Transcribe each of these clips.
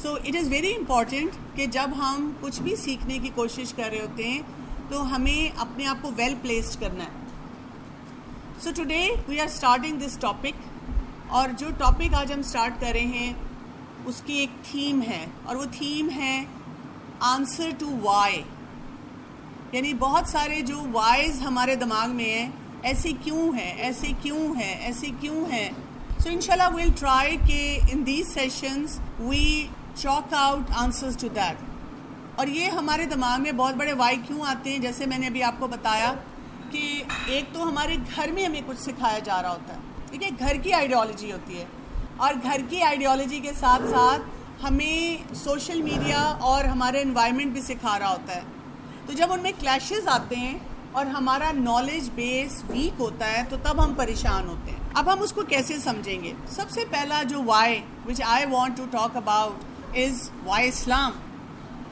So it is very important کہ جب ہم کچھ بھی سیکھنے کی کوشش کر رہے ہوتے ہیں تو ہمیں اپنے آپ کو ویل پلیسڈ کرنا ہے. So today we are starting this topic, اور جو ٹاپک آج ہم اسٹارٹ کر رہے ہیں اس کی ایک تھیم ہے, اور وہ تھیم ہے آنسر ٹو وائی. یعنی بہت سارے جو وائز ہمارے دماغ میں ہیں, ایسے کیوں ہے, ایسے کیوں ہے, ایسے کیوں ہے. سو انشاءاللہ ویل ٹرائی کہ in these sessions we chalk out answers to that. اور یہ ہمارے دماغ میں بہت بڑے وائی کیوں آتے ہیں, جیسے میں نے ابھی آپ کو بتایا کہ ایک تو ہمارے گھر میں ہمیں کچھ سکھایا جا رہا ہوتا ہے, ٹھیک ہے, گھر کی آئیڈیالوجی ہوتی ہے, اور گھر کی آئیڈیالوجی کے ساتھ ساتھ ہمیں سوشل میڈیا اور ہمارے انوائرمنٹ بھی سکھا رہا ہوتا ہے. تو جب ان میں کلیشز آتے ہیں اور ہمارا نالج بیس ویک ہوتا ہے تو تب ہم پریشان ہوتے ہیں. اب ہم اس کو کیسے سمجھیں گے؟ سب سے پہلا جو why which I want to talk about is why Islam.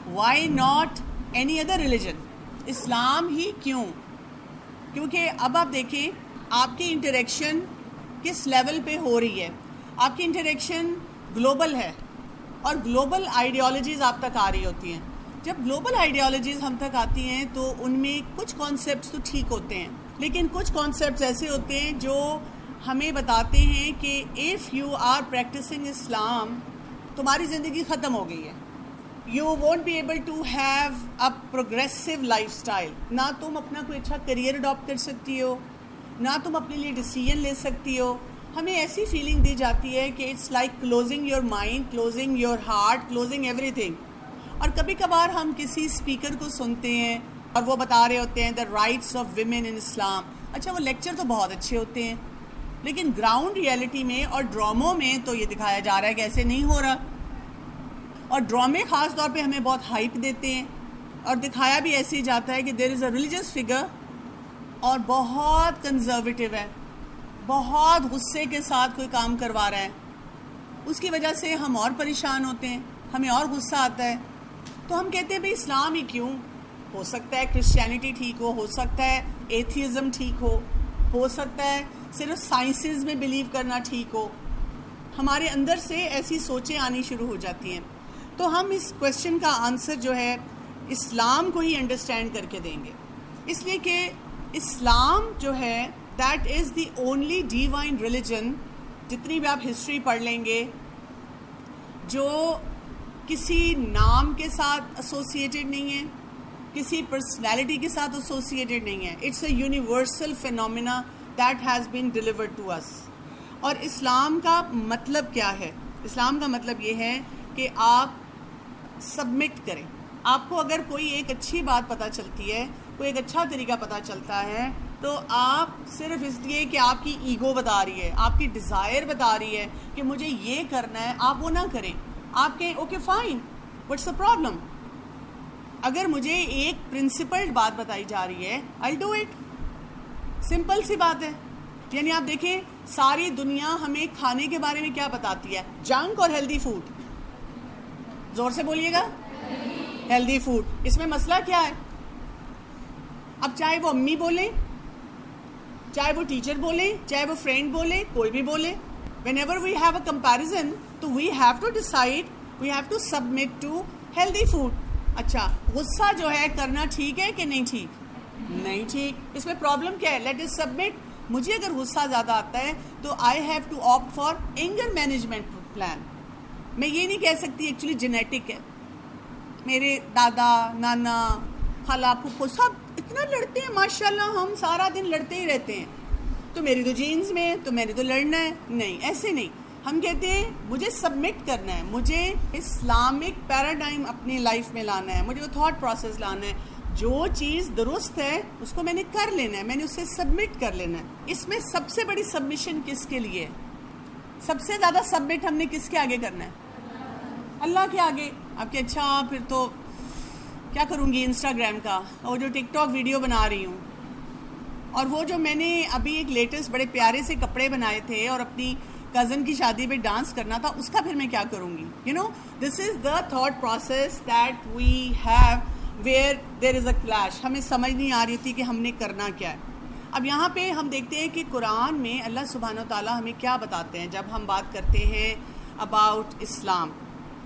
Why not any other religion? اسلام ہی کیوں؟ کیونکہ اب آپ دیکھیں آپ کی انٹریکشن کس لیول پہ ہو رہی ہے. آپ کی انٹریکشن گلوبل ہے, اور گلوبل آئیڈیالوجیز آپ تک آ رہی ہوتی ہیں. جب گلوبل آئیڈیالوجیز ہم تک آتی ہیں تو ان میں کچھ کانسیپٹس تو ٹھیک ہوتے ہیں, لیکن کچھ کانسیپٹس ایسے ہوتے ہیں جو ہمیں بتاتے ہیں کہ اف یو آر پریکٹسنگ اسلام, تمہاری زندگی ختم ہو گئی ہے. You won't be able to have a progressive lifestyle. نہ تم اپنا کوئی اچھا کریئر اڈاپٹ کر سکتی ہو, نہ تم اپنے لیے ڈیسیژن لے سکتی ہو. ہمیں ایسی فیلنگ دی جاتی ہے کہ it's like closing your mind, closing your heart, closing everything. اور کبھی کبھار ہم کسی اسپیکر کو سنتے ہیں اور وہ بتا رہے ہوتے ہیں the rights of women in Islam. اچھا, وہ لیکچر تو بہت اچھے ہوتے ہیں, لیکن گراؤنڈ ریئلٹی میں اور ڈراموں میں تو یہ دکھایا جا رہا ہے کہ ایسے نہیں ہو رہا. اور ڈرامے خاص طور پہ ہمیں بہت ہائپ دیتے ہیں, اور دکھایا بھی ایسے ہی جاتا ہے کہ دیر از اے ریلیجس فگر اور بہت کنزرویٹو ہے, بہت غصے کے ساتھ کوئی کام کروا رہا ہے. اس کی وجہ سے ہم اور پریشان ہوتے ہیں, ہمیں اور غصہ آتا ہے. تو ہم کہتے ہیں بھئی اسلام ہی کیوں؟ ہو سکتا ہے کرسچینٹی ٹھیک ہو سکتا ہے ایتھیزم ٹھیک ہو سکتا ہے صرف سائنسز میں بلیو کرنا ٹھیک ہو. ہمارے اندر سے ایسی سوچیں آنی شروع ہو جاتی ہیں. تو ہم اس کویشچن کا آنسر جو ہے اسلام کو ہی انڈرسٹینڈ کر کے دیں گے, اس لیے کہ اسلام جو ہے that is the only divine religion, جتنی بھی آپ ہسٹری پڑھ لیں گے, جو کسی نام کے ساتھ ایسوسیٹڈ نہیں ہے, کسی پرسنالٹی کے ساتھ ایسوسیٹڈ نہیں ہے. It's a universal phenomena that has been delivered to us. اور اسلام کا مطلب کیا ہے؟ اسلام کا مطلب یہ ہے کہ آپ سبمٹ کریں. آپ کو اگر کوئی ایک اچھی بات پتہ چلتی ہے, کوئی ایک اچھا طریقہ پتہ چلتا ہے, تو آپ صرف اس لیے کہ آپ کی ایگو بتا رہی ہے, آپ کی ڈیزائر بتا رہی ہے کہ مجھے یہ کرنا ہے, آپ وہ نہ کریں. آپ کہیں okay fine, what's the problem? اگر مجھے ایک پرنسپلڈ بات بتائی جا رہی ہے, آئی ڈو اٹ. سمپل سی بات ہے. یعنی آپ دیکھیں ساری دنیا ہمیں کھانے کے بارے میں کیا بتاتی ہے, جنک اور ہیلدی فوڈ. زور سے بولیے گا, ہیلدی فوڈ. اس میں مسئلہ کیا ہے؟ اب چاہے وہ امی بولیں, چاہے وہ ٹیچر بولیں, چاہے وہ فرینڈ بولے, کوئی بھی بولے, whenever we have a comparison تو we have to decide, we have to submit to healthy food. اچھا, غصہ جو ہے کرنا ٹھیک ہے کہ نہیں ٹھیک؟ نہیں ٹھیک. اس میں پرابلم کیا ہے؟ let us submit. مجھے اگر غصہ زیادہ آتا ہے تو I have to opt for anger management plan. میں یہ نہیں کہہ سکتی ایکچولی جینیٹک ہے, میرے دادا نانا خالہ پھپھو سب اتنا لڑتے ہیں ماشاءاللہ, ہم سارا دن لڑتے ہی رہتے ہیں, تو میری تو جینز میں تو میں نے تو لڑنا ہے. نہیں, ایسے نہیں. ہم کہتے ہیں مجھے سبمٹ کرنا ہے, مجھے اسلامک پیراڈائم اپنی لائف میں لانا ہے, مجھے وہ تھاٹ پروسیس لانا ہے. جو چیز درست ہے اس کو میں نے کر لینا ہے, میں نے اسے سبمٹ کر لینا ہے. اس میں سب سے بڑی سبمیشن کس کے لیے ہے؟ سب سے زیادہ سبمٹ ہم نے کس کے آگے کرنا ہے؟ اللہ کے آگے. آپ کے اچھا پھر تو کیا کروں گی انسٹاگرام کا, اور جو ٹک ٹاک ویڈیو بنا رہی ہوں, اور وہ جو میں نے ابھی ایک لیٹسٹ بڑے پیارے سے کپڑے بنائے تھے اور اپنی کزن کی شادی پہ ڈانس کرنا تھا, اس کا پھر میں کیا کروں گی؟ You know, this is the thought process that we have where there is a clash. ہمیں سمجھ نہیں آ رہی تھی کہ ہم نے کرنا کیا ہے. اب یہاں پہ ہم دیکھتے ہیں کہ قرآن میں اللہ سبحانہ و تعالیٰ ہمیں کیا بتاتے ہیں جب ہم بات کرتے ہیں اباؤٹ اسلام.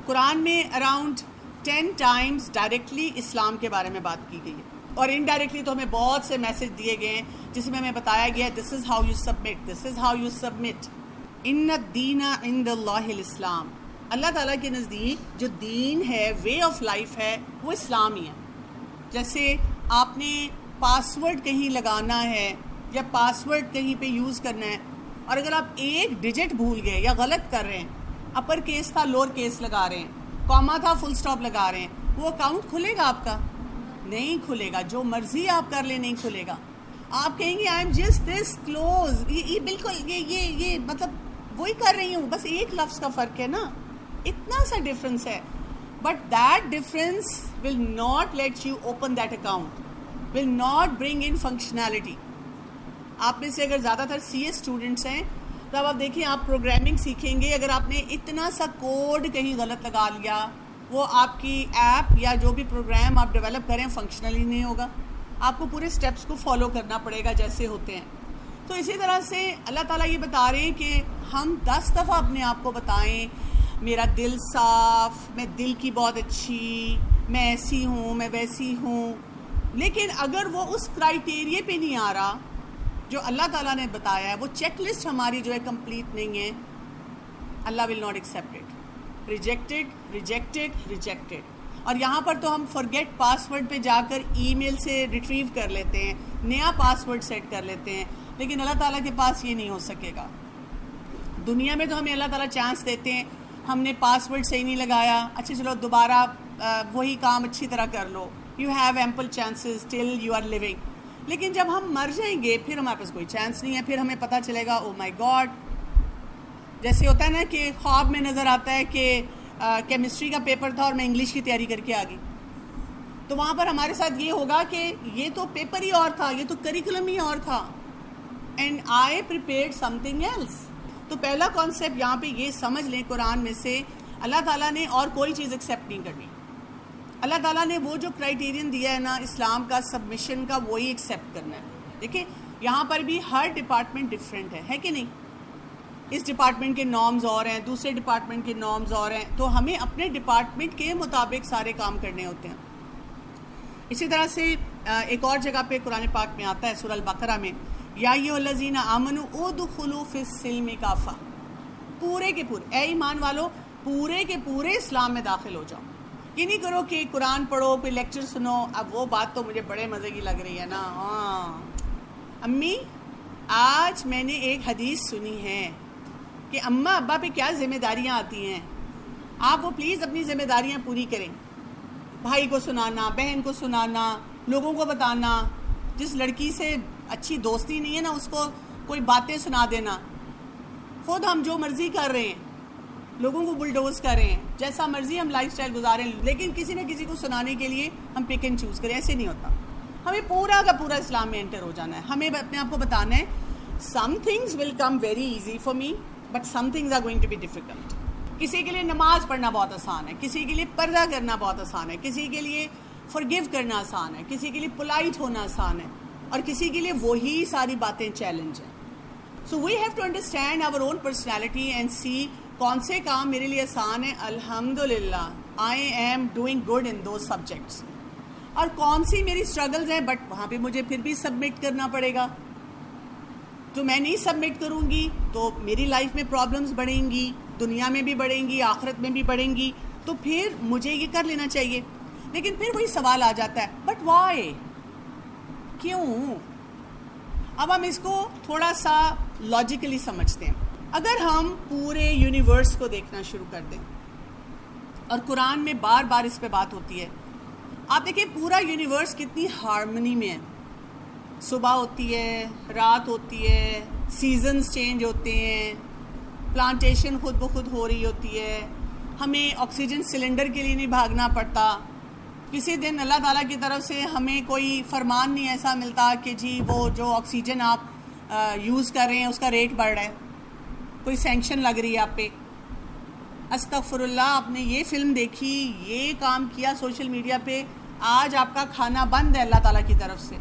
قرآن میں اراؤنڈ 10 ٹائمز ڈائریکٹلی اسلام کے بارے میں بات کی گئی ہے، اور انڈائریکٹلی تو ہمیں بہت سے میسج دیے گئے ہیں جس میں ہمیں بتایا گیا ہے this is how you submit, this is how you submit. ان الدین عند اللہ الاسلام، اللہ تعالیٰ کے نزدیک جو دین ہے، وے آف لائف ہے، وہ اسلام ہی ہے. جیسے آپ نے پاسورڈ کہیں لگانا ہے یا پاسورڈ کہیں پہ یوز کرنا ہے، اور اگر آپ ایک ڈیجٹ بھول گئے یا غلط کر رہے ہیں، اپر کیس تھا لوور کیس لگا رہے ہیں، کاما تھا فل سٹاپ لگا رہے ہیں، وہ اکاؤنٹ کھلے گا؟ آپ کا نہیں کھلے گا. جو مرضی آپ کر لیں نہیں کھلے گا. آپ کہیں گے I am just this close, یہ بالکل یہ مطلب وہی کر رہی ہوں، بس ایک لفظ کا فرق ہے نا، اتنا سا ڈفرنس ہے. But that difference will not let you open that account, will not bring in functionality. آپ میں سے اگر زیادہ تر سی ایس اسٹوڈنٹس ہیں تو اب آپ دیکھیں، آپ پروگرامنگ سیکھیں گے، اگر آپ نے اتنا سا کوڈ کہیں غلط لگا لیا، وہ آپ کی ایپ یا جو بھی پروگرام آپ ڈیولپ کریں فنکشنل ہی نہیں ہوگا. آپ کو پورے سٹیپس کو فالو کرنا پڑے گا جیسے ہوتے ہیں. تو اسی طرح سے اللہ تعالیٰ یہ بتا رہے ہیں کہ ہم 10 دفعہ اپنے آپ کو بتائیں میرا دل صاف، میں دل کی بہت اچھی، میں ایسی ہوں، میں ویسی ہوں، لیکن اگر وہ اس کرائیٹیریے پہ نہیں آ رہا جو اللہ تعالیٰ نے بتایا ہے، وہ چیک لسٹ ہماری جو ہے کمپلیٹ نہیں ہے، اللہ will not accept it. Rejected rejected rejected. اور یہاں پر تو ہم فرگیٹ پاسورڈ پہ جا کر ای میل سے ریٹریو کر لیتے ہیں، نیا پاسورڈ سیٹ کر لیتے ہیں، لیکن اللہ تعالیٰ کے پاس یہ نہیں ہو سکے گا. دنیا میں تو ہمیں اللہ تعالیٰ چانس دیتے ہیں، ہم نے پاسورڈ صحیح نہیں لگایا، اچھا چلو دوبارہ وہی کام اچھی طرح کر لو، you have ample chances till you are living. لیکن جب ہم مر جائیں گے پھر ہمارے پاس کوئی چانس نہیں ہے، پھر ہمیں پتہ چلے گا او مائی گاڈ. جیسے ہوتا ہے نا کہ خواب میں نظر آتا ہے کہ کیمسٹری کا پیپر تھا اور میں انگلش کی تیاری کر کے آ گئی، تو وہاں پر ہمارے ساتھ یہ ہوگا کہ یہ تو پیپر ہی اور تھا، یہ تو کریکولم ہی اور تھا، and I prepared something else. تو پہلا کانسیپٹ یہاں پہ یہ سمجھ لیں، قرآن میں سے اللہ تعالیٰ نے اور کوئی چیز ایکسیپٹ نہیں کرنی. اللہ تعالیٰ نے وہ جو کرائیٹیرین دیا ہے نا اسلام کا، سبمیشن کا، وہی ایکسیپٹ کرنا ہے. دیکھیں یہاں پر بھی ہر ڈپارٹمنٹ ڈفرینٹ ہے کہ نہیں؟ اس ڈپارٹمنٹ کے نارمز اور ہیں، دوسرے ڈپارٹمنٹ کے نارمز اور ہیں، تو ہمیں اپنے ڈپارٹمنٹ کے مطابق سارے کام کرنے ہوتے ہیں. اسی طرح سے ایک اور جگہ پہ قرآن پاک میں آتا ہے سورہ البقرہ میں، یا ایھا الذین آمنوا ادخلوا فی السلم کافہ، پورے کے پورے اے ایمان والو پورے کے پورے اسلام میں داخل ہو جاؤ. یہ نہیں کرو کہ قرآن پڑھو، کوئی لیکچر سنو. اب وہ بات تو مجھے بڑے مزے کی لگ رہی ہے نا، ہاں امی آج میں نے ایک حدیث سنی ہے کہ اماں ابا پہ کیا ذمہ داریاں آتی ہیں، آپ وہ پلیز اپنی ذمہ داریاں پوری کریں. بھائی کو سنانا، بہن کو سنانا، لوگوں کو بتانا. جس لڑکی سے اچھی دوستی نہیں ہے نا اس کو کوئی باتیں سنا دینا. خود ہم جو مرضی کر رہے ہیں، لوگوں کو بلڈوز کر رہے ہیں، جیسا مرضی ہم لائف سٹائل گزاریں، لیکن کسی نہ کسی کو سنانے کے لیے ہم پک اینڈ چوز کریں. ایسے نہیں ہوتا. ہمیں پورا کا پورا اسلام میں انٹر ہو جانا ہے. ہمیں اپنے آپ کو بتانا ہے some things will come very easy for me but some things are going to be difficult. کسی کے لیے نماز پڑھنا بہت آسان ہے، کسی کے لیے پردہ کرنا بہت آسان ہے، کسی کے لیے فرگیو کرنا آسان ہے، کسی کے لیے پولائٹ ہونا آسان ہے، اور کسی کے لیے وہی ساری باتیں چیلنج ہیں. So we have to understand our own personality and see کون سے کام میرے لیے آسان ہے، الحمدللہ I am doing good in those subjects, اور کون سی میری اسٹرگلز ہیں بٹ وہاں پہ مجھے پھر بھی سبمٹ کرنا پڑے گا. تو میں نہیں سبمٹ کروں گی تو میری لائف میں پرابلمز بڑھیں گی، دنیا میں بھی بڑھیں گی، آخرت میں بھی بڑھیں گی. تو پھر مجھے یہ کر لینا چاہیے. لیکن پھر وہی سوال آ جاتا ہے بٹ وائی، کیوں؟ اب ہم اس کو تھوڑا سا لاجیکلی سمجھتے ہیں. اگر ہم پورے یونیورس کو دیکھنا شروع کر دیں، اور قرآن میں بار بار اس پہ بات ہوتی ہے، آپ دیکھیں پورا یونیورس کتنی ہارمنی میں ہے. صبح ہوتی ہے، رات ہوتی ہے، سیزنز چینج ہوتے ہیں، پلانٹیشن خود بخود ہو رہی ہوتی ہے، ہمیں آکسیجن سلنڈر کے لیے نہیں بھاگنا پڑتا. کسی دن اللہ تعالیٰ کی طرف سے ہمیں کوئی فرمان نہیں ایسا ملتا کہ جی وہ جو آکسیجن آپ یوز کر رہے ہیں اس کا ریٹ بڑھ رہا ہے، کوئی سینکشن لگ رہی ہے آپ پہ. استغفر اللہ، آپ نے یہ فلم دیکھی، یہ کام کیا سوشل میڈیا پہ، آج آپ کا کھانا بند ہے اللہ تعالیٰ کی طرف سے.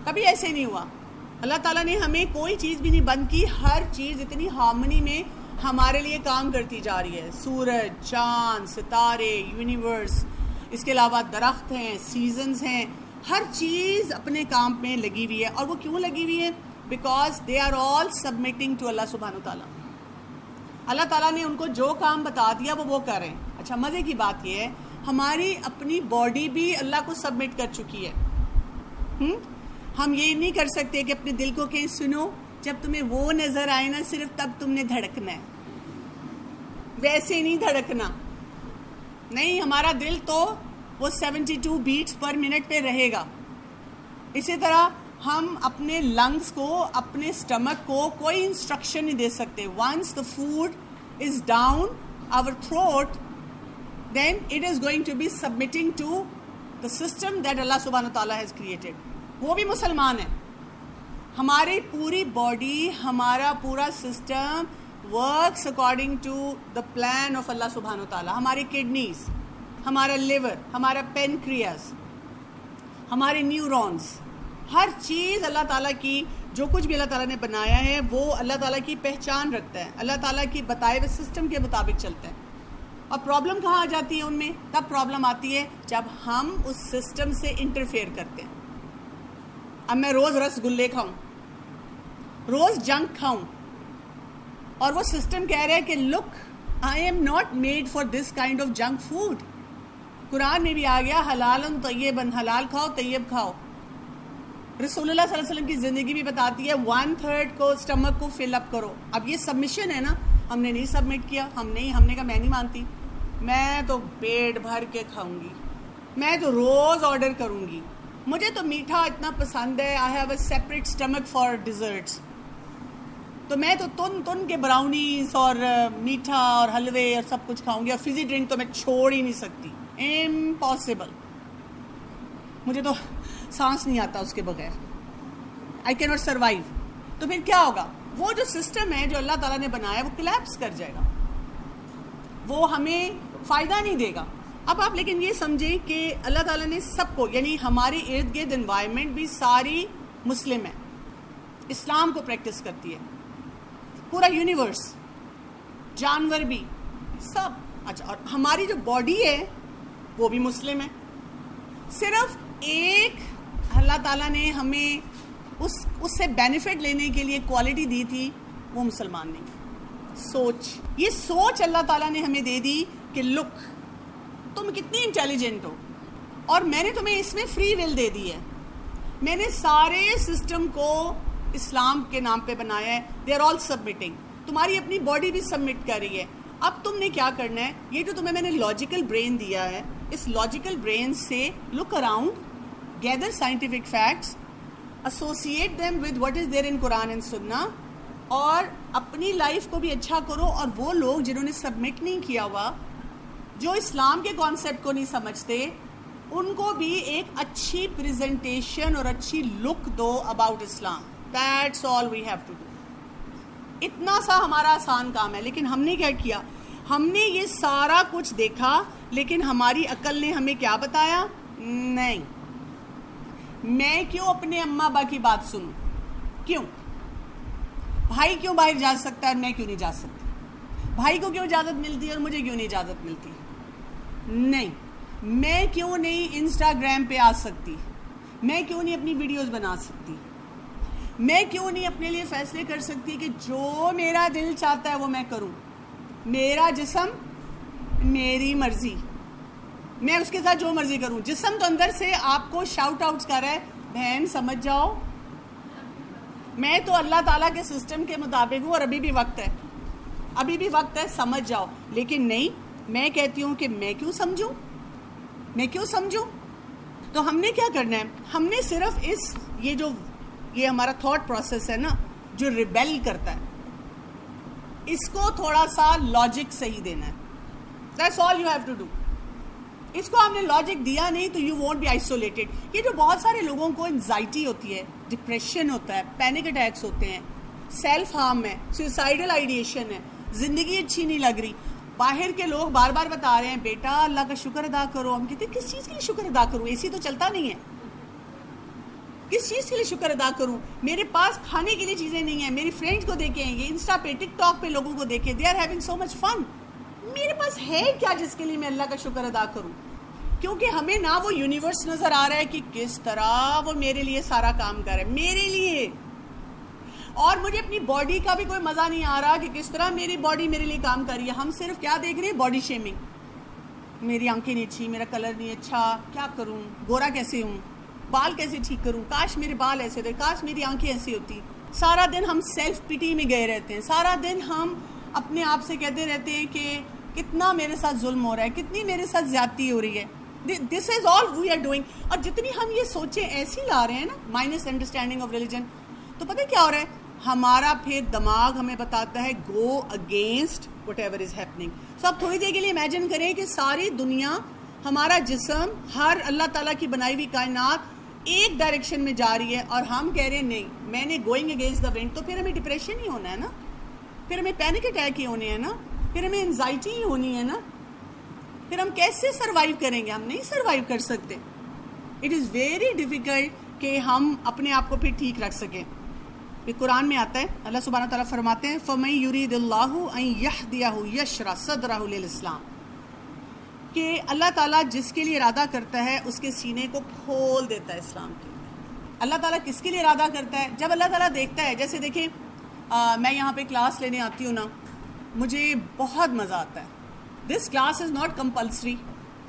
کبھی ایسے نہیں ہوا. اللہ تعالیٰ نے ہمیں کوئی چیز بھی نہیں بند کی، ہر چیز اتنی ہارمنی میں ہمارے لیے کام کرتی جا رہی ہے. سورج، چاند، ستارے، یونیورس، اس کے علاوہ درخت ہیں، سیزنز ہیں، ہر چیز اپنے کام میں لگی ہوئی ہے. اور وہ کیوں لگی ہوئی ہے؟ Because they are all submitting to اللہ سبحانہ و تعالیٰ. اللہ تعالیٰ نے ان کو جو کام بتا دیا وہ کر رہے ہیں. اچھا، مزے کی بات یہ ہے ہماری اپنی باڈی بھی اللہ کو سبمٹ کر چکی ہے. ہم یہ نہیں کر سکتے کہ اپنے دل کو کہیں سنو جب تمہیں وہ نظر آئے نا صرف تب تم نے دھڑکنا ہے. ویسے نہیں دھڑکنا، نہیں، ہمارا دل تو وہ 72 بیٹس پر منٹ پہ رہے گا. اسی طرح ہم اپنے لنگس کو، اپنے اسٹمک کو کوئی انسٹرکشن نہیں دے سکتے. Once the food is down our throat then it is going to be submitting to the system that Allah subhanahu wa ta'ala has created. وہ بھی مسلمان ہیں. ہماری پوری باڈی، ہمارا پورا system works according to the plan of Allah subhanahu wa ta'ala. ہماری kidneys, ہمارا لیور، ہمارا پینکریاس، ہمارے نیورونز، ہر چیز اللہ تعالیٰ کی، جو کچھ بھی اللہ تعالیٰ نے بنایا ہے وہ اللہ تعالیٰ کی پہچان رکھتا ہے، اللہ تعالیٰ کی بتائے ہوئے سسٹم کے مطابق چلتا ہے. اور پرابلم کہاں آ جاتی ہے ان میں؟ تب پرابلم آتی ہے جب ہم اس سسٹم سے انٹرفیئر کرتے ہیں. اب میں روز رس گلے کھاؤں، روز جنک کھاؤں، اور وہ سسٹم کہہ رہا ہے کہ look I am not made for this kind of junk food. قرآن میں بھی آ گیا حلال طیباً، حلال کھاؤ، طیب کھاؤ. رسول اللہ صلی اللہ علیہ وسلم کی زندگی بھی بتاتی ہے 1/3 کو اسٹمک کو فل اپ کرو. اب یہ سبمیشن ہے نا، ہم نے نہیں سبمٹ کیا، ہم نے کہا میں نہیں مانتی، میں تو پیٹ بھر کے کھاؤں گی، میں تو روز آرڈر کروں گی، مجھے تو میٹھا اتنا پسند ہے، I have a separate stomach for desserts. تو میں تو تن کے براؤنیز اور میٹھا اور حلوے اور سب کچھ کھاؤں گی، اور فزی ڈرنک تو میں چھوڑ ہی نہیں سکتی. امپاسبل، مجھے تو سانس نہیں آتا اس کے بغیر، آئی کی ناٹ سروائیو. تو پھر کیا ہوگا؟ وہ جو سسٹم ہے جو اللہ تعالیٰ نے بنایا وہ کلیپس کر جائے گا، وہ ہمیں فائدہ نہیں دے گا. اب آپ لیکن یہ سمجھیں کہ اللہ تعالیٰ نے سب کو، یعنی ہمارے ارد گرد انوائرمنٹ بھی ساری مسلم ہے، اسلام کو پریکٹس کرتی ہے، پورا یونیورس، جانور بھی، سب. اچھا، اور ہماری جو باڈی ہے وہ بھی مسلم ہے. صرف ایک اللہ تعالیٰ نے ہمیں اس سے بینیفٹ لینے کے لیے کوالٹی دی تھی، وہ مسلمان نہیں. سوچ، یہ سوچ اللہ تعالیٰ نے ہمیں دے دی کہ لک تم کتنی انٹیلیجنٹ ہو، اور میں نے تمہیں اس میں فری ول دے دی ہے. میں نے سارے سسٹم کو اسلام کے نام پہ بنایا ہے. They are all submitting. تمہاری اپنی باڈی بھی سبمٹ کر رہی ہے. اب تم نے کیا کرنا ہے؟ یہ جو تمہیں میں نے لاجیکل برین دیا ہے، اس لاجیکل برین سے look around, gather scientific facts, associate them with what is there in Quran and Sunnah، اور اپنی لائف کو بھی اچھا کرو. اور وہ لوگ جنہوں نے سبمٹ نہیں کیا ہوا، جو اسلام کے کانسیپٹ کو نہیں سمجھتے، ان کو بھی ایک اچھی پریزنٹیشن اور اچھی لک دو about Islam. That's all we have to do. اتنا سا ہمارا آسان کام ہے. لیکن ہم نے کیا کیا؟ ہم نے یہ سارا کچھ دیکھا، لیکن ہماری عقل نے ہمیں کیا بتایا؟ نہیں، میں کیوں اپنے اماں ابا کی بات سنوں؟ کیوں؟ بھائی کیوں باہر جا سکتا ہے اور میں کیوں نہیں جا سکتی؟ بھائی کو کیوں اجازت ملتی ہے اور مجھے کیوں نہیں اجازت ملتی؟ نہیں، میں کیوں نہیں انسٹاگرام پہ آ سکتی؟ میں کیوں نہیں اپنی ویڈیوز بنا سکتی؟ میں کیوں نہیں اپنے لیے فیصلے کر سکتی کہ جو میرا دل چاہتا ہے وہ میں کروں؟ میرا جسم، میری مرضی، میں اس کے ساتھ جو مرضی کروں. جسم تو اندر سے آپ کو شاؤٹ آؤٹس کر رہا ہے، بہن سمجھ جاؤ، میں تو اللہ تعالیٰ کے سسٹم کے مطابق ہوں، اور ابھی بھی وقت ہے، ابھی بھی وقت ہے، سمجھ جاؤ. لیکن نہیں، میں کہتی ہوں کہ میں کیوں سمجھوں، میں کیوں سمجھوں؟ تو ہم نے کیا کرنا ہے؟ ہم نے صرف یہ ہمارا تھاٹ پروسیس ہے نا جو ریبیل کرتا ہے، اس کو تھوڑا سا لاجک صحیح دینا ہے. That's all you have to do. اس کو ہم نے لاجک دیا نہیں تو یو وونٹ بی آئسولیٹڈ. یہ جو بہت سارے لوگوں کو انزائٹی ہوتی ہے، ڈپریشن ہوتا ہے، پینک اٹیکس ہوتے ہیں، سیلف ہارم ہے، سوسائڈل آئیڈیشن ہے، زندگی اچھی نہیں لگ رہی، باہر کے لوگ بار بار بتا رہے ہیں بیٹا اللہ کا شکر ادا کرو. ہم کہتے ہیں کس چیز کے لیے شکر ادا کروں؟ اے سی تو چلتا نہیں ہے. کس چیز کے لیے شکر ادا کروں؟ میرے پاس کھانے کے لیے چیزیں نہیں ہیں. میری فرینڈز کو دیکھیں, یہ انسٹا پہ ٹک ٹاک پہ لوگوں کو دیکھیں, دے آر ہیونگ سو مچ فن. میرے پاس ہے کیا جس کے لیے میں اللہ کا شکر ادا کروں؟ کیونکہ ہمیں نہ وہ یونیورس نظر آ رہا ہے کہ کس طرح وہ میرے لیے سارا کام کر رہا ہے, میرے لیے. اور مجھے اپنی باڈی کا بھی کوئی مزہ نہیں آ رہا کہ کس طرح میری باڈی میرے لیے کام کر رہی ہے. ہم صرف کیا دیکھ رہے ہیں؟ Body shaming. میری آنکھیں نہیں اچھی, میرا کلر نہیں اچھا, کیا کروں, گورا کیسے ہوں, بال کیسے ٹھیک کروں, کاش میرے بال ایسے ہوتے, کاش میری آنکھیں ایسی ہوتی. سارا دن ہم سیلف پٹی میں گئے رہتے ہیں. سارا دن ہم اپنے آپ سے کہتے رہتے ہیں کہ کتنا میرے ساتھ ظلم ہو رہا ہے, کتنی میرے ساتھ زیادتی ہو رہی ہے. This is all we are doing. اور جتنی ہم یہ سوچیں ایسی لا رہے ہیں نا, مائنس انڈرسٹینڈنگ آف ریلیجن, تو پتہ کیا ہو رہا ہے؟ ہمارا پھر دماغ ہمیں بتاتا ہے go against whatever is happening. So آپ تھوڑی دیر کے لیے امیجن کریں کہ ساری دنیا, ہمارا جسم, ہر اللہ تعالیٰ کی بنائی ہوئی کائنات ایک ڈائریکشن میں جا رہی ہے, اور ہم کہہ رہے ہیں نہیں, میں نے گوئنگ اگینسٹ دا ونڈ. تو پھر ہمیں ڈپریشن ہی ہونا ہے نا, پھر ہمیں پینک اٹیک ہی ہونے ہیں نا, پھر ہمیں انزائٹی ہی ہونی ہے نا. پھر ہم کیسے سروائیو کریں گے؟ ہم نہیں سروائیو کر سکتے. اٹ از ویری ڈیفیکلٹ کہ ہم اپنے آپ کو پھر ٹھیک رکھ سکیں. یہ قرآن میں آتا ہے, اللہ سبحانہ تعالیٰ فرماتے ہیں فَمَن يُرِيدِ اللَّهُ أَن يَهْدِيَهُ يَشْرَحْ صَدْرَهُ لِلْإِسْلَامِ, کہ اللہ تعالیٰ جس کے لیے ارادہ کرتا ہے اس کے سینے کو کھول دیتا ہے اسلام کے لیے. اللہ تعالیٰ کس کے لیے ارادہ کرتا ہے؟ جب اللہ تعالیٰ دیکھتا ہے, جیسے دیکھیں میں یہاں پہ کلاس لینے آتی ہوں نا, مجھے بہت مزہ آتا ہے. This class is not compulsory,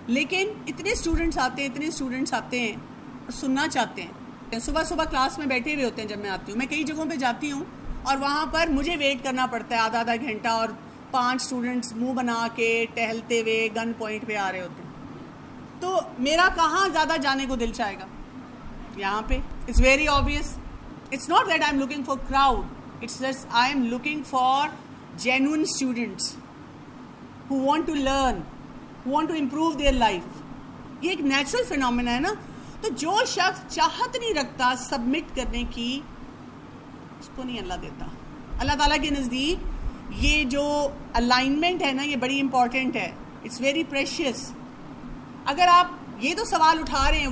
لیکن اتنے اسٹوڈنٹس آتے ہیں اور سننا چاہتے ہیں. صبح صبح کلاس میں بیٹھے ہوئے ہوتے ہیں جب میں آتی ہوں. میں کئی جگہوں پہ جاتی ہوں اور وہاں پر مجھے ویٹ کرنا پڑتا ہے آدھا گھنٹہ, اور 5 اسٹوڈنٹس منہ بنا کے ٹہلتے ہوئے گن پوائنٹ پہ آ رہے ہوتے ہیں. تو میرا کہاں زیادہ جانے کو دل چاہے گا؟ یہاں پہ. It's very obvious. It's not that I am looking for crowd, it's just I am looking for genuine students who want to learn, who want to improve their life. یہ ایک نیچرل فینومینا ہے نا. تو جو شخص چاہت نہیں رکھتا سبمٹ کرنے کی, اس کو نہیں اللہ دیتا. اللہ تعالیٰ کے نزدیک یہ جو الائنمنٹ ہے نا, یہ بڑی امپورٹنٹ ہے. It's very precious. اگر آپ یہ تو سوال اٹھا رہے ہیں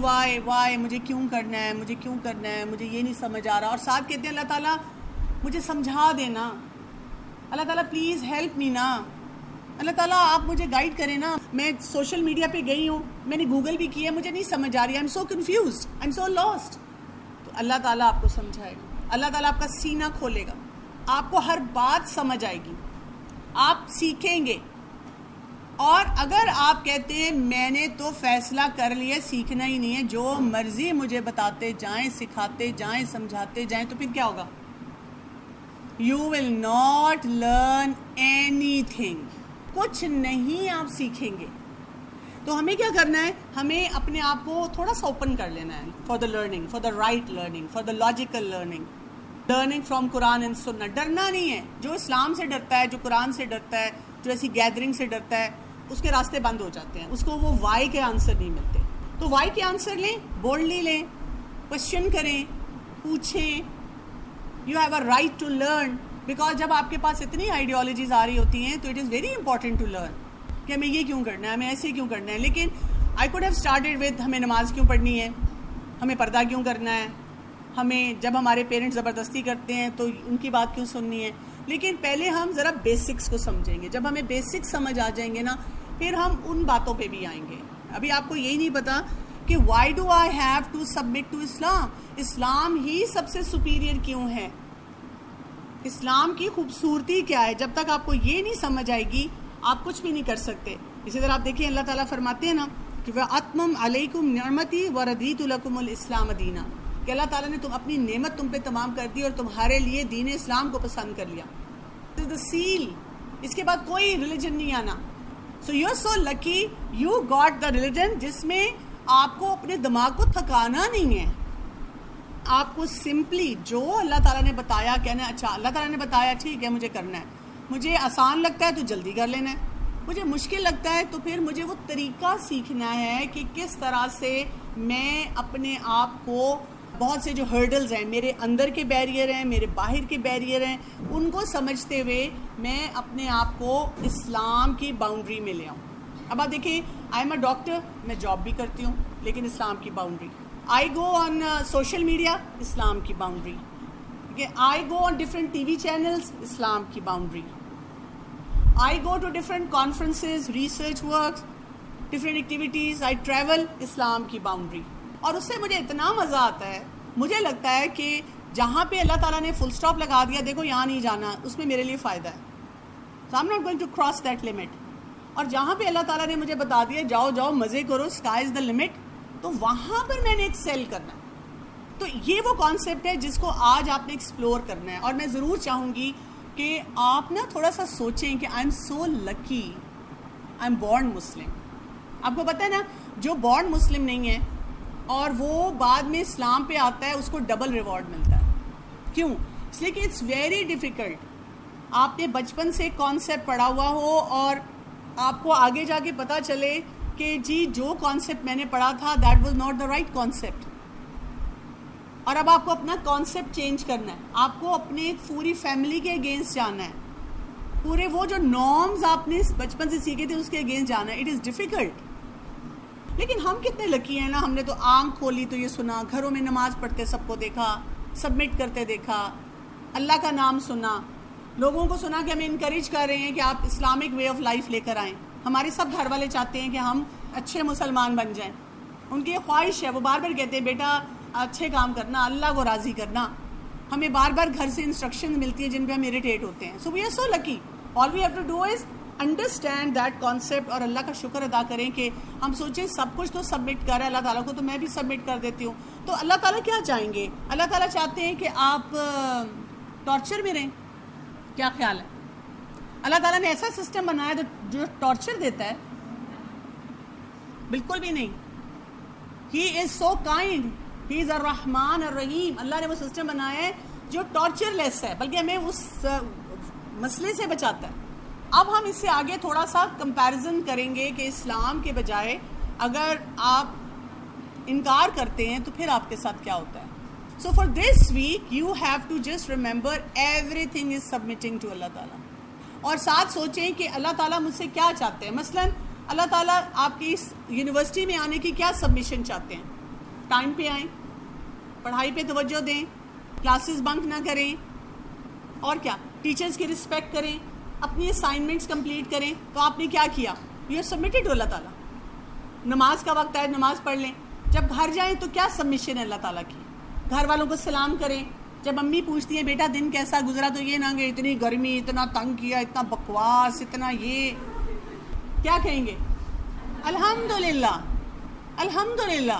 وائی مجھے کیوں کرنا ہے, مجھے یہ نہیں سمجھ آ رہا, اور ساتھ کہتے ہیں اللہ تعالیٰ مجھے سمجھا دینا, اللہ تعالیٰ پلیز ہیلپ می نا, اللہ تعالیٰ آپ مجھے گائیڈ کریں نا. میں سوشل میڈیا پہ گئی ہوں, میں نے گوگل بھی کیا, مجھے نہیں سمجھ آ رہی, آئی am so confused, I am so last. تو اللہ تعالیٰ آپ کو سمجھائے گا, اللہ تعالیٰ آپ کا سینہ کھولے گا, آپ کو ہر بات سمجھ آئے گی, آپ سیکھیں گے. اور اگر آپ کہتے ہیں میں نے تو فیصلہ کر لیا, سیکھنا ہی نہیں ہے, جو مرضی مجھے بتاتے جائیں, سکھاتے جائیں, سمجھاتے جائیں, تو پھر کیا ہوگا؟ You will not learn any thing. کچھ نہیں آپ سیکھیں گے. تو ہمیں کیا کرنا ہے؟ ہمیں اپنے آپ کو تھوڑا سا اوپن کر لینا ہے for the learning, for the right learning, for the logical learning from Quran and سنہ. ڈرنا نہیں ہے. جو اسلام سے ڈرتا ہے, جو قرآن سے ڈرتا ہے, جو ایسی گیدرنگ سے ڈرتا ہے, اس کے راستے بند ہو جاتے ہیں, اس کو وہ وائی کے آنسر نہیں ملتے. تو وائی کے آنسر لیں, بولڈلی لیں, کوشچن کریں, پوچھیں. You have a right to learn, because جب آپ کے پاس اتنی آئیڈیالوجیز آ رہی ہوتی ہیں تو it is very important to learn کہ ہمیں یہ کیوں کرنا ہے, ہمیں ایسے کیوں کرنا ہے. لیکن I could have started with ہمیں نماز کیوں پڑھنی ہے, ہمیں پردہ کیوں کرنا ہے, ہمیں جب ہمارے پیرنٹس زبردستی کرتے ہیں تو ان کی بات کیوں سننی ہے. لیکن پہلے ہم ذرا بیسکس کو سمجھیں گے. جب ہمیں بیسکس سمجھ آ جائیں گے نا, پھر ہم ان باتوں پہ بھی آئیں گے. ابھی آپ کو یہی نہیں پتا کہ why do I have to submit to Islam. اسلام ہی سب سے سپیریئر کیوں ہے, اسلام کی خوبصورتی کیا ہے. جب تک آپ کو یہ نہیں سمجھ آئے گی آپ کچھ بھی نہیں کر سکتے. اسی طرح آپ دیکھیں اللہ تعالیٰ فرماتے ہیں نا کہ وَأَتْمَمْ عَلَيْكُمْ نِعْمَتِي وَرَضِيتُ لَكُمُ الْإِسْلَامَ دِينًا, کہ اللہ تعالیٰ نے اپنی نعمت تم پہ تمام کر دی اور تمہارے لیے دین اسلام کو پسند کر لیا. This is the seal. اس کے بعد کوئی ریلیجن نہیں آنا. So you are so lucky you got the religion جس میں آپ کو اپنے دماغ کو تھکانا نہیں ہے. آپ کو سمپلی جو اللہ تعالیٰ نے بتایا کہنا ہے, اچھا اللہ تعالیٰ نے بتایا ٹھیک ہے مجھے کرنا ہے. مجھے آسان لگتا ہے تو جلدی کر لینا ہے, مجھے مشکل لگتا ہے تو پھر مجھے وہ طریقہ سیکھنا ہے کہ کس طرح سے میں اپنے آپ کو, بہت سے جو ہرڈلز ہیں, میرے اندر کے بیریئر ہیں, میرے باہر کے بیریئر ہیں, ان کو سمجھتے ہوئے میں اپنے آپ کو اسلام کی باؤنڈری میں لے آؤں. اب آپ دیکھیں, آئی ایم اے ڈاکٹر, میں جاب بھی کرتی ہوں لیکن اسلام کی boundary. I go on social media, Islam ki boundary. Okay, I go on different TV channels, Islam ki boundary. I go to different conferences, research works, different activities, I travel, Islam کی boundary. اور اس سے مجھے اتنا مزہ آتا ہے, مجھے لگتا ہے کہ جہاں پہ اللہ تعالیٰ نے فل سٹاپ لگا دیا, دیکھو یہاں نہیں جانا, اس میں میرے لیے فائدہ ہے. So I'm not going to cross that limit. اور جہاں پہ اللہ تعالیٰ نے مجھے بتا دیا جاؤ جاؤ مزے کرو, sky is the limit, تو وہاں پر میں نے ایکسیل کرنا ہے. تو یہ وہ کانسیپٹ ہے جس کو آج آپ نے ایکسپلور کرنا ہے. اور میں ضرور چاہوں گی کہ آپ نا تھوڑا سا سوچیں کہ I am so lucky, I am born Muslim. آپ کو پتہ ہے نا, جو بورن مسلم نہیں ہے اور وہ بعد میں اسلام پہ آتا ہے, اس کو ڈبل ریوارڈ ملتا ہے. کیوں؟ اس لیے کہ اٹس ویری ڈیفیکلٹ. آپ نے بچپن سے کانسیپٹ پڑھا ہوا ہو اور آپ کو آگے جا کے پتہ چلے کہ جی جو کانسیپٹ میں نے پڑھا تھا that was not the right concept, اور اب آپ کو اپنا کانسیپٹ چینج کرنا ہے, آپ کو اپنے پوری فیملی کے اگینسٹ جانا ہے, پورے وہ جو نارمز آپ نے بچپن سے سیکھے تھے اس کے اگینسٹ جانا ہے. It is difficult. لیکن ہم کتنے لکی ہیں نا, ہم نے تو آنکھ کھولی تو یہ سنا, گھروں میں نماز پڑھتے سب کو دیکھا, سبمٹ کرتے دیکھا, اللہ کا نام سنا, لوگوں کو سنا کہ ہمیں انکریج کر رہے ہیں کہ آپ اسلامک وے آف لائف لے کر آئیں. ہمارے سب گھر والے چاہتے ہیں کہ ہم اچھے مسلمان بن جائیں, ان کی یہ خواہش ہے, وہ بار بار کہتے ہیں بیٹا اچھے کام کرنا, اللہ کو راضی کرنا. ہمیں بار بار گھر سے انسٹرکشن ملتی ہیں جن پہ ہم اریٹیٹ ہوتے ہیں. So we are so lucky. All we have to do is understand that concept اور اللہ کا شکر ادا کریں کہ ہم سوچیں سب کچھ تو سبمٹ کر رہا ہے اللہ تعالیٰ کو, تو میں بھی سبمٹ کر دیتی ہوں. تو اللہ تعالیٰ کیا چاہیں گے؟ اللہ تعالیٰ چاہتے ہیں کہ آپ ٹارچر میں رہیں. کیا خیال ہے؟ اللہ تعالیٰ نے ایسا سسٹم بنایا جو ٹارچر دیتا ہے؟ بالکل بھی نہیں. ہی از سو کائنڈ, ہی از الرحمن الرحیم. اللہ نے وہ سسٹم بنایا ہے جو ٹارچر لیس ہے, بلکہ ہمیں اس مسئلے سے بچاتا ہے. اب ہم اس سے آگے تھوڑا سا کمپیریزن کریں گے کہ اسلام کے بجائے اگر آپ انکار کرتے ہیں تو پھر آپ کے ساتھ کیا ہوتا ہے. So for this week you have to just remember everything is submitting to اللہ تعالیٰ, اور ساتھ سوچیں کہ اللہ تعالیٰ مجھ سے کیا چاہتے ہیں. مثلاً اللہ تعالیٰ آپ کی اس یونیورسٹی میں آنے کی کیا سبمیشن چاہتے ہیں؟ ٹائم پہ آئیں, پڑھائی پہ توجہ دیں, کلاسز بنک نہ کریں, اور کیا ٹیچرز کی رسپیکٹ کریں, اپنی اسائنمنٹس کمپلیٹ کریں. تو آپ نے کیا کیا؟ یو آر سبمٹڈ ٹو اللہ تعالیٰ. نماز کا وقت آئے نماز پڑھ لیں. جب گھر جائیں تو کیا سبمیشن ہے اللہ تعالیٰ کی؟ گھر والوں کو سلام کریں. جب امی پوچھتی ہیں بیٹا دن کیسا گزرا, تو یہ نہ کہ اتنی گرمی, اتنا تنگ کیا, اتنا بکواس, اتنا یہ, کیا کہیں گے؟ الحمدللہ, الحمدللہ.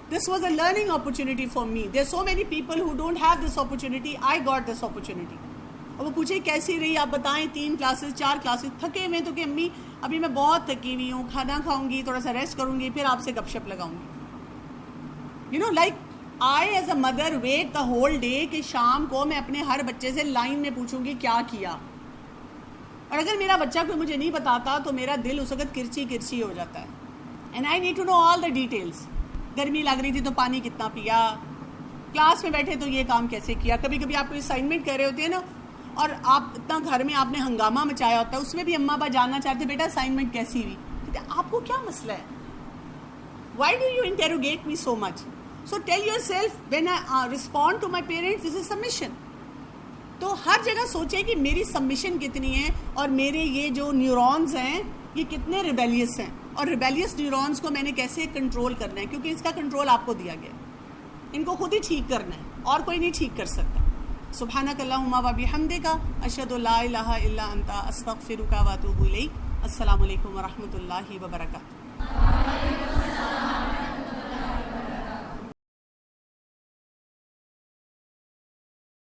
This was a learning opportunity for me. There are so many people who don't have this opportunity. I got this opportunity. اور وہ پوچھے کیسی رہی, آپ بتائیں, 3 کلاسز 4 کلاسز, تھکے ہوئے تو کہ امی ابھی میں بہت تھکی ہوئی ہوں, کھانا کھاؤں گی, تھوڑا سا ریسٹ کروں گی, پھر آپ سے گپ شپ لگاؤں گی. You know like I as a mother wait the whole day کہ شام کو میں اپنے ہر بچے سے لائن میں پوچھوں گی کیا کیا. اور اگر میرا بچہ کوئی مجھے نہیں بتاتا تو میرا دل اس وقت کرچی کرچی ہو جاتا ہے. And I need to know all the details. گرمی لگ رہی تھی تو پانی کتنا پیا, کلاس میں بیٹھے تو یہ کام کیسے کیا. کبھی کبھی آپ کوئی اسائنمنٹ کر رہے ہوتے ہیں نا, اور آپ اتنا گھر میں آپ نے ہنگامہ مچایا ہوتا ہے, اس میں بھی اماں ابا جاننا چاہتے بیٹا اسائنمنٹ کیسی ہوئی. آپ کو کیا مسئلہ ہے؟ Why do you interrogate me so much? So tell yourself when I respond to my parents this is submission. تو ہر جگہ سوچیں کہ میری سبمیشن کتنی ہے, اور میرے یہ جو نیورونز ہیں یہ کتنے ریبیلیس ہیں, اور ریبیلیس نیورونز کو میں نے کیسے کنٹرول کرنا ہے, کیونکہ اس کا کنٹرول آپ کو دیا گیا. ان کو خود ہی ٹھیک کرنا ہے, اور کوئی نہیں ٹھیک کر سکتا. سبحانک اللہم و بحمدک, اشہد ان لا الہ الا انت, استغفرک و اتوب الیک. السلام علیکم و رحمۃ اللہ وبرکاتہ.